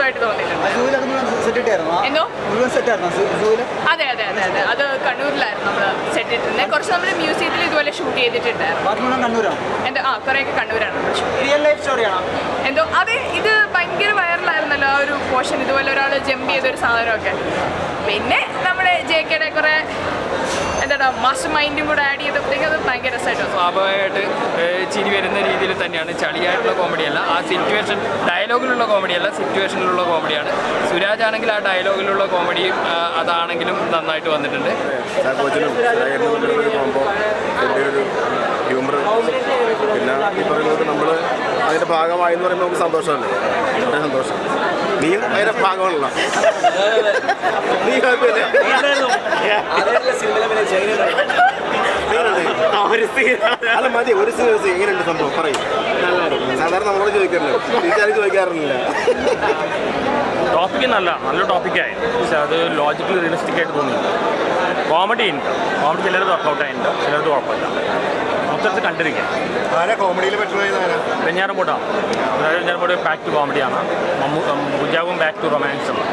രസമായിട്ട് തോന്നിയിട്ടുണ്ട്. എന്തോ അതെ അതെ അതെ അതെ അത് കണ്ണൂരിലായിരുന്നു നമ്മൾ സെറ്റ് ഇട്ടിരുന്നത്. കുറച്ച് നമ്മൾ മ്യൂസിയത്തിൽ ഇതുപോലെ ഷൂട്ട് ചെയ്തിട്ടുണ്ടായിരുന്നു. എൻ്റെ കുറേയൊക്കെ കണ്ണൂരാണ്. എന്തോ അതെ ഇത് ഭയങ്കര വൈറലായിരുന്നല്ലോ ആ ഒരു പോർഷൻ. ഇതുപോലെ ഒരാൾ ജമ്പ് ചെയ്തൊരു സാധനമൊക്കെ. പിന്നെ നമ്മുടെ JKയുടെ കുറേ എന്താ മാസ്റ്റർ മൈൻഡും കൂടെ ആഡ് ചെയ്തപ്പോഴത്തേക്കും അത് ഭയങ്കര രസമായിട്ട് സ്വാഭാവികമായിട്ട് ചിരി വരുന്ന രീതിയിൽ തന്നെയാണ്. ചളിയായിട്ടുള്ള കോമഡിയല്ല, ആ സിറ്റുവേഷൻ ഡയലോഗിലുള്ള കോമഡിയല്ല, സിറ്റുവേഷനിലുള്ള കോമഡിയാണ്. സുരാജ് ആണെങ്കിൽ ആ ഡയലോഗിലുള്ള കോമഡിയും അതാണെങ്കിലും നന്നായിട്ട് വന്നിട്ടുണ്ട്. ഹ്യൂമർ പിന്നെ ഈ പറയുന്നത് നമ്മൾ അതിൻ്റെ ഭാഗമായി എന്ന് പറയുമ്പോൾ നമുക്ക് സന്തോഷമല്ലേ, വളരെ സന്തോഷം. നീയും അതിൻ്റെ ഭാഗമാണല്ലോ. നീ കുഴപ്പമില്ല. അല്ല മതി ഒരു സീൻ എങ്ങനെയുണ്ട് സംഭവം പറയും. സാധാരണ നമ്മളോട് ചോദിക്കാറില്ല, ടീച്ചർക്ക് ചോദിക്കാറില്ല. ടോപ്പിക്ക് നല്ല ടോപ്പിക്കായി, പക്ഷെ അത് ലോജിക്കൽ റിയലിസ്റ്റിക് ആയിട്ട് തോന്നിയില്ല. കോമഡി ഉണ്ട്, കോമഡി ചിലത് വർക്കൗട്ട് ആയിട്ടുണ്ട്, ചിലത് കുഴപ്പമില്ല. മൊത്തത്തിൽ കണ്ടിരിക്കാം. വെഞ്ഞാറമ്പൂട്ടാണ്. വെഞ്ഞാറമ്പൂട്ട് ബാക്ക് ടു കോമഡിയാണ്. കുഞ്ചാവും ബാക്ക് ടു റൊമാൻസ് ആണ്.